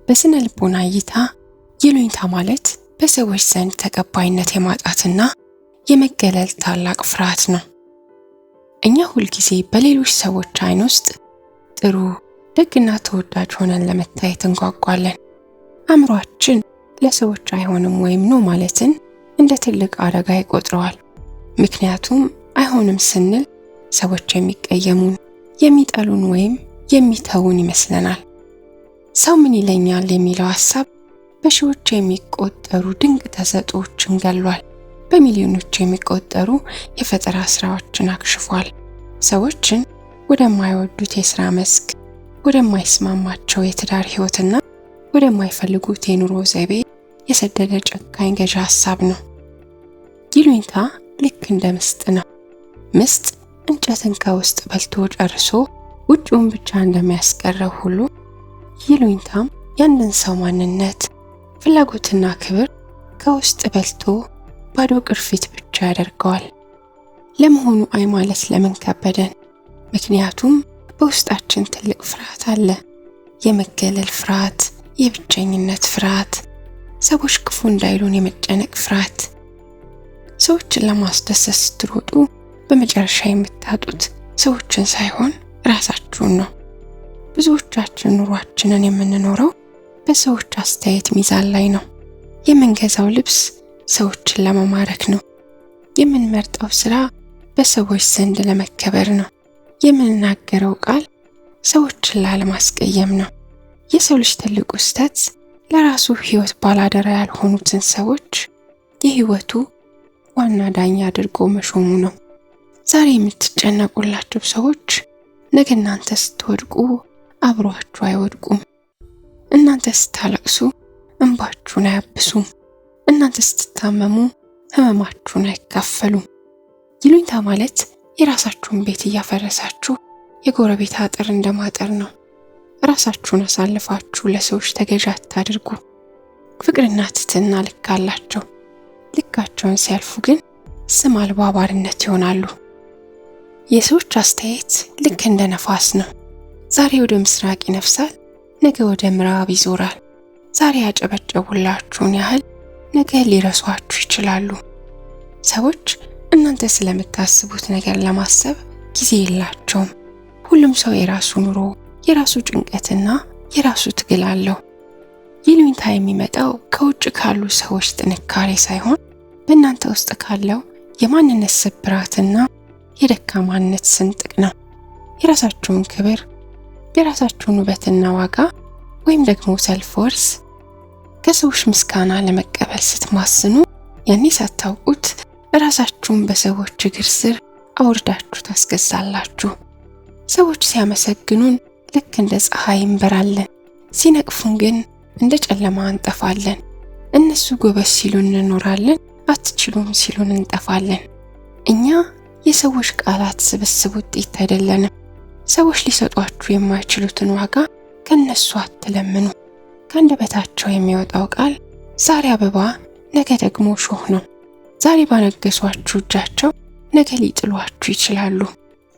በስነ ልቦና እይታ ይሉኝታ ማለት በሰዎች ዘንድ ተቀባይነት የማጣትና የመገለል ታላቅ ፍርሃት ነው። እኛ ሁልጊዜ በሌሎች ሰዎች አይን ውስጥ ጥሩ፣ ደግና ተወዳጅ ሆነን ለመታየት እንጓጓለን። አእምሯችን ለሰዎች አይሆንም ወይም ነው ማለትን እንደ ትልቅ አደጋ ይቆጥረዋል። ምክንያቱም አይሆንም ስንል ሰዎች የሚቀየሙን፣ የሚጠሉን ወይም የሚተውን ይመስለናል። ሰው ምን ይለኛል የሚለው ሐሳብ በሺዎች የሚቆጠሩ ድንቅ ተሰጥኦዎችን ገሏል። በሚሊዮኖች የሚቆጠሩ የፈጠራ ስራዎችን አክሽፏል። ሰዎችን ወደማይወዱት የሥራ መስክ፣ ወደማይስማማቸው የትዳር ሕይወትና ወደማይፈልጉት የኑሮ ዘይቤ የሰደደ ጨካኝ ገዢ ሐሳብ ነው። ይሉኝታ ልክ እንደ ምስጥ ነው። ምስጥ እንጨትን ከውስጥ በልቶ ጨርሶ ውጭውን ብቻ እንደሚያስቀረው ሁሉ ይሉኝታም ያንን ሰው ማንነት፣ ፍላጎትና ክብር ከውስጥ በልቶ ባዶ ቅርፊት ብቻ ያደርገዋል። ለመሆኑ አይ ማለት ለምን ከበደን? ምክንያቱም በውስጣችን ትልቅ ፍርሃት አለ። የመገለል ፍርሃት፣ የብቸኝነት ፍርሃት፣ ሰዎች ክፉ እንዳይሉን የመጨነቅ ፍርሃት። ሰዎችን ለማስደሰት ስትሮጡ በመጨረሻ የምታጡት ሰዎችን ሳይሆን ራሳችሁን ነው። ብዙዎቻችን ኑሯችንን የምንኖረው በሰዎች አስተያየት ሚዛን ላይ ነው። የምንገዛው ልብስ ሰዎችን ለመማረክ ነው። የምንመርጠው ስራ በሰዎች ዘንድ ለመከበር ነው። የምንናገረው ቃል ሰዎችን ላለማስቀየም ነው። የሰው ልጅ ትልቁ ስህተት ለራሱ ሕይወት ባላደራ ያልሆኑትን ሰዎች የሕይወቱ ዋና ዳኛ አድርጎ መሾሙ ነው። ዛሬ የምትጨነቁላቸው ሰዎች ነገ እናንተ ስትወድቁ አብሯችሁ አይወድቁም። እናንተ ስታለቅሱ እንባችሁን አያብሱም። እናንተ ስትታመሙ ህመማችሁን አይካፈሉም። ይሉኝታ ማለት የራሳችሁን ቤት እያፈረሳችሁ የጎረቤት አጥር እንደማጠር ነው። ራሳችሁን አሳልፋችሁ ለሰዎች ተገዥ አታድርጉ። ፍቅርና ትህትና ልክ አላቸው። ልካቸውን ሲያልፉ ግን ስም አልባ ባርነት ይሆናሉ። የሰዎች አስተያየት ልክ እንደ ነፋስ ነው። ዛሬ ወደ ምስራቅ ይነፍሳል፣ ነገ ወደ ምዕራብ ይዞራል። ዛሬ ያጨበጨቡላችሁን ያህል ነገ ሊረሷችሁ ይችላሉ። ሰዎች እናንተ ስለምታስቡት ነገር ለማሰብ ጊዜ የላቸውም። ሁሉም ሰው የራሱ ኑሮ፣ የራሱ ጭንቀትና የራሱ ትግል አለው። ይሉኝታ የሚመጣው ከውጭ ካሉ ሰዎች ጥንካሬ ሳይሆን በእናንተ ውስጥ ካለው የማንነት ስብራትና የደካማነት ስንጥቅ ነው። የራሳችሁን ክብር፣ የራሳችሁን ውበትና ዋጋ ወይም ደግሞ ሰልፍ ወርስ ከሰዎች ምስጋና ለመቀበል ስትማስኑ ያኔ ሳታውቁት ራሳችሁን በሰዎች እግር ስር አውርዳችሁ ታስገዛላችሁ። ሰዎች ሲያመሰግኑን ልክ እንደ ፀሐይ እንበራለን፣ ሲነቅፉን ግን እንደ ጨለማ እንጠፋለን። እነሱ ጎበዝ ሲሉን እንኖራለን፣ አትችሉም ሲሉን እንጠፋለን። እኛ የሰዎች ቃላት ስብስብ ውጤት አይደለንም። ሰዎች ሊሰጧችሁ የማይችሉትን ዋጋ ከነሱ አትለምኑ። ከአንደበታቸው የሚወጣው ቃል ዛሬ አበባ ነገ ደግሞ ሾህ ነው። ዛሬ ባነገሷችሁ እጃቸው ነገ ሊጥሏችሁ ይችላሉ።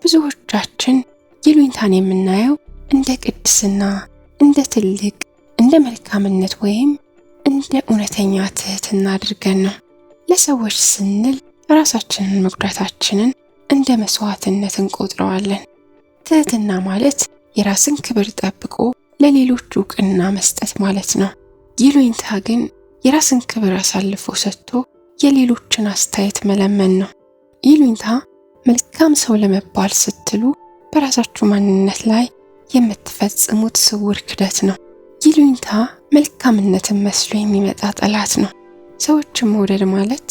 ብዙዎቻችን ይሉኝታን የምናየው እንደ ቅድስና፣ እንደ ትልቅ፣ እንደ መልካምነት ወይም እንደ እውነተኛ ትህትና አድርገን ነው። ለሰዎች ስንል ራሳችንን መጉዳታችንን እንደ መስዋዕትነት እንቆጥረዋለን። ትህትና ማለት የራስን ክብር ጠብቆ ለሌሎች ዕውቅና መስጠት ማለት ነው። ይሉኝታ ግን የራስን ክብር አሳልፎ ሰጥቶ የሌሎችን አስተያየት መለመን ነው። ይሉኝታ መልካም ሰው ለመባል ስትሉ በራሳችሁ ማንነት ላይ የምትፈጽሙት ስውር ክደት ነው። ይሉኝታ መልካምነትን መስሎ የሚመጣ ጠላት ነው። ሰዎችን መውደድ ማለት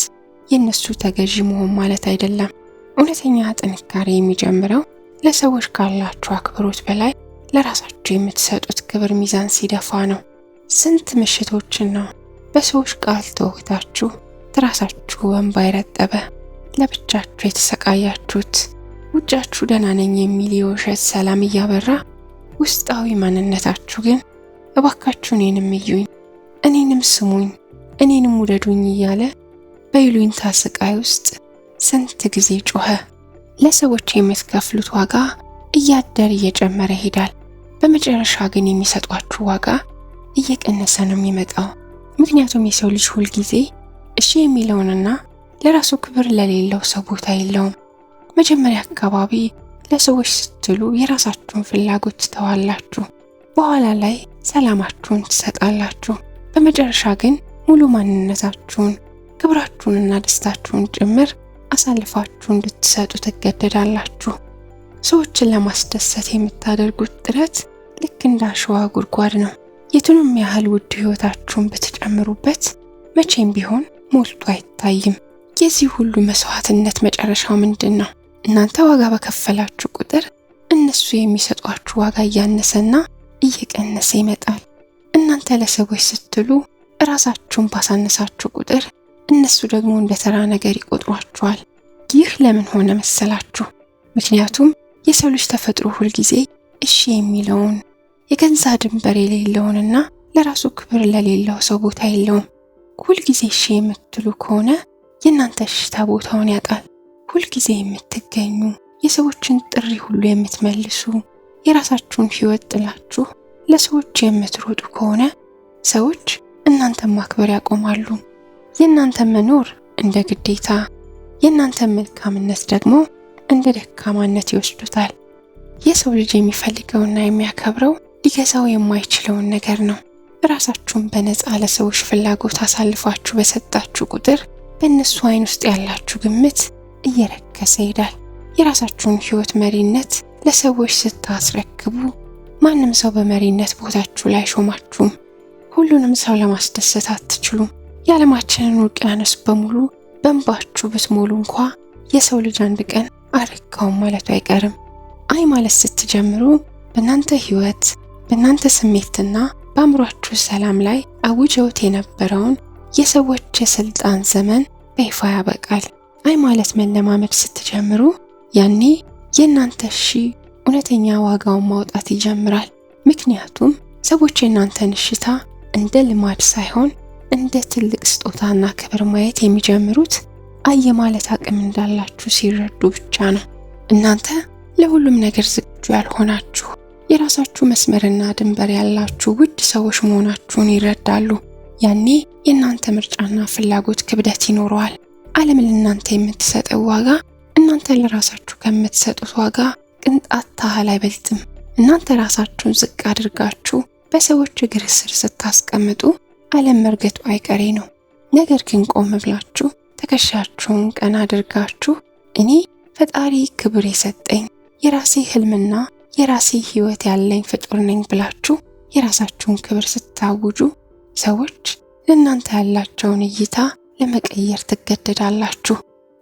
የነሱ ተገዢ መሆን ማለት አይደለም። እውነተኛ ጥንካሬ የሚጀምረው ለሰዎች ካላችሁ አክብሮት በላይ ለራሳችሁ የምትሰጡት ክብር ሚዛን ሲደፋ ነው። ስንት ምሽቶችን ነው በሰዎች ቃል ተወግታችሁ ትራሳችሁ በእንባ የረጠበ ለብቻችሁ የተሰቃያችሁት? ውጫችሁ ደህና ነኝ የሚል የውሸት ሰላም እያበራ ውስጣዊ ማንነታችሁ ግን እባካችሁ እኔንም እዩኝ፣ እኔንም ስሙኝ፣ እኔንም ውደዱኝ እያለ በይሉኝታ ስቃይ ውስጥ ስንት ጊዜ ጮኸ። ለሰዎች የምትከፍሉት ዋጋ እያደር እየጨመረ ይሄዳል። በመጨረሻ ግን የሚሰጧችሁ ዋጋ እየቀነሰ ነው የሚመጣው። ምክንያቱም የሰው ልጅ ሁል ጊዜ እሺ የሚለውንና ለራሱ ክብር ለሌለው ሰው ቦታ የለውም። መጀመሪያ አካባቢ ለሰዎች ስትሉ የራሳችሁን ፍላጎት ትተዋላችሁ። በኋላ ላይ ሰላማችሁን ትሰጣላችሁ። በመጨረሻ ግን ሙሉ ማንነታችሁን፣ ክብራችሁንና ደስታችሁን ጭምር አሳልፋችሁ እንድትሰጡ ትገደዳላችሁ። ሰዎችን ለማስደሰት የምታደርጉት ጥረት ልክ እንደ አሸዋ ጉድጓድ ነው። የቱንም ያህል ውድ ህይወታችሁን ብትጨምሩበት መቼም ቢሆን ሞልቶ አይታይም። የዚህ ሁሉ መስዋዕትነት መጨረሻው ምንድን ነው? እናንተ ዋጋ በከፈላችሁ ቁጥር እነሱ የሚሰጧችሁ ዋጋ እያነሰና እየቀነሰ ይመጣል። እናንተ ለሰዎች ስትሉ ራሳችሁን ባሳነሳችሁ ቁጥር እነሱ ደግሞ እንደ ተራ ነገር ይቆጥሯችኋል። ይህ ለምን ሆነ መሰላችሁ? ምክንያቱም የሰው ልጅ ተፈጥሮ ሁል ጊዜ እሺ የሚለውን የገንዛ ድንበር የሌለውንና ለራሱ ክብር ለሌለው ሰው ቦታ የለውም። ሁል ጊዜ እሺ የምትሉ ከሆነ የእናንተ እሽታ ቦታውን ያጣል። ሁል ጊዜ የምትገኙ የሰዎችን ጥሪ ሁሉ የምትመልሱ የራሳችሁን ህይወት ጥላችሁ ለሰዎች የምትሮጡ ከሆነ ሰዎች እናንተን ማክበር ያቆማሉ። የእናንተ መኖር እንደ ግዴታ፣ የእናንተ መልካምነት ደግሞ እንደ ደካማነት ይወስዱታል። የሰው ልጅ የሚፈልገውና የሚያከብረው ሊገዛው የማይችለውን ነገር ነው። ራሳችሁን በነፃ ለሰዎች ፍላጎት አሳልፋችሁ በሰጣችሁ ቁጥር በእነሱ አይን ውስጥ ያላችሁ ግምት እየረከሰ ይሄዳል። የራሳችሁን ህይወት መሪነት ለሰዎች ስታስረክቡ ማንም ሰው በመሪነት ቦታችሁ ላይ ሾማችሁም። ሁሉንም ሰው ለማስደሰት አትችሉም። የዓለማችንን ውቅያኖስ በሙሉ በእንባችሁ ብትሞሉ እንኳ የሰው ልጅ አንድ ቀን አረካውም ማለቱ አይቀርም። አይ ማለት ስትጀምሩ በእናንተ ህይወት፣ በእናንተ ስሜትና በአእምሯችሁ ሰላም ላይ አውጀውት የነበረውን የሰዎች የስልጣን ዘመን በይፋ ያበቃል። አይ ማለት መለማመድ ስትጀምሩ ያኔ የእናንተ እሺ እውነተኛ ዋጋውን ማውጣት ይጀምራል። ምክንያቱም ሰዎች የእናንተን እሽታ እንደ ልማድ ሳይሆን እንደ ትልቅ ስጦታና ክብር ማየት የሚጀምሩት አይ ማለት አቅም እንዳላችሁ ሲረዱ ብቻ ነው። እናንተ ለሁሉም ነገር ዝግጁ ያልሆናችሁ የራሳችሁ መስመርና ድንበር ያላችሁ ውድ ሰዎች መሆናችሁን ይረዳሉ። ያኔ የእናንተ ምርጫና ፍላጎት ክብደት ይኖረዋል። ዓለም ለእናንተ የምትሰጠው ዋጋ እናንተ ለራሳችሁ ከምትሰጡት ዋጋ ቅንጣት ታህል አይበልጥም። እናንተ ራሳችሁን ዝቅ አድርጋችሁ በሰዎች እግር ስር ስታስቀምጡ ዓለም መርገጡ አይቀሬ ነው። ነገር ግን ቆም ብላችሁ ትከሻችሁን ቀና አድርጋችሁ እኔ ፈጣሪ ክብር የሰጠኝ የራሴ ህልምና የራሴ ህይወት ያለኝ ፍጡር ነኝ ብላችሁ የራሳችሁን ክብር ስታውጁ ሰዎች ለእናንተ ያላቸውን እይታ ለመቀየር ትገደዳላችሁ።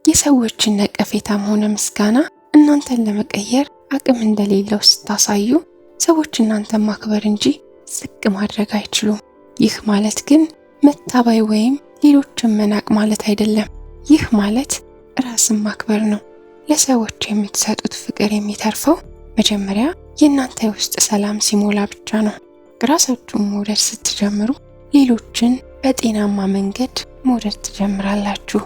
የሰዎችን ነቀፌታም ሆነ ምስጋና እናንተን ለመቀየር አቅም እንደሌለው ስታሳዩ ሰዎች እናንተን ማክበር እንጂ ዝቅ ማድረግ አይችሉም። ይህ ማለት ግን መታበይ ወይም ሌሎችን መናቅ ማለት አይደለም። ይህ ማለት ራስን ማክበር ነው። ለሰዎች የምትሰጡት ፍቅር የሚተርፈው መጀመሪያ የእናንተ ውስጥ ሰላም ሲሞላ ብቻ ነው። ራሳችሁን መውደድ ስትጀምሩ ሌሎችን በጤናማ መንገድ መውደድ ትጀምራላችሁ።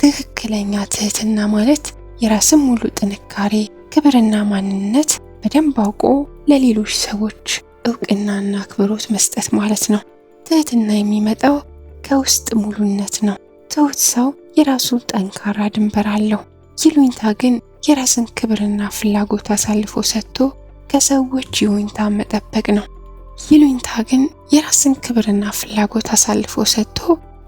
ትክክለኛ ትህትና ማለት የራስን ሙሉ ጥንካሬ፣ ክብርና ማንነት በደንብ አውቆ ለሌሎች ሰዎች እውቅናና አክብሮት መስጠት ማለት ነው። ትህትና የሚመጣው ከውስጥ ሙሉነት ነው። ትሁት ሰው የራሱ ጠንካራ ድንበር አለው። ይሉኝታ ግን የራስን ክብርና ፍላጎት አሳልፎ ሰጥቶ ከሰዎች ይሁንታ መጠበቅ ነው። ይሉኝታ ግን የራስን ክብርና ፍላጎት አሳልፎ ሰጥቶ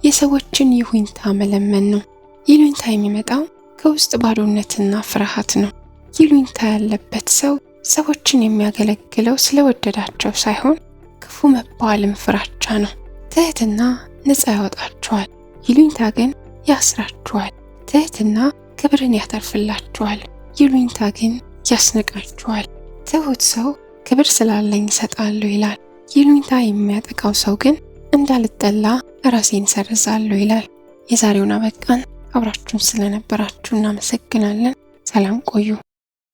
የሰዎችን ይሁንታ መለመን ነው። ይሉኝታ የሚመጣው ከውስጥ ባዶነትና ፍርሃት ነው። ይሉኝታ ያለበት ሰው ሰዎችን የሚያገለግለው ስለወደዳቸው ሳይሆን ክፉ መባልን ፍራቻ ነው። ትህትና ነፃ ያወጣችኋል። ይሉኝታ ግን ያስራችኋል። ትህትና ክብርን ያተርፍላችኋል። ይሉኝታ ግን ያስንቃችኋል። ትሁት ሰው ክብር ስላለኝ እሰጣለሁ ይላል። ይሉኝታ የሚያጠቃው ሰው ግን እንዳልጠላ ራሴን ሰርዛለሁ ይላል። የዛሬውን አበቃን። አብራችሁን ስለነበራችሁ እናመሰግናለን። ሰላም ቆዩ።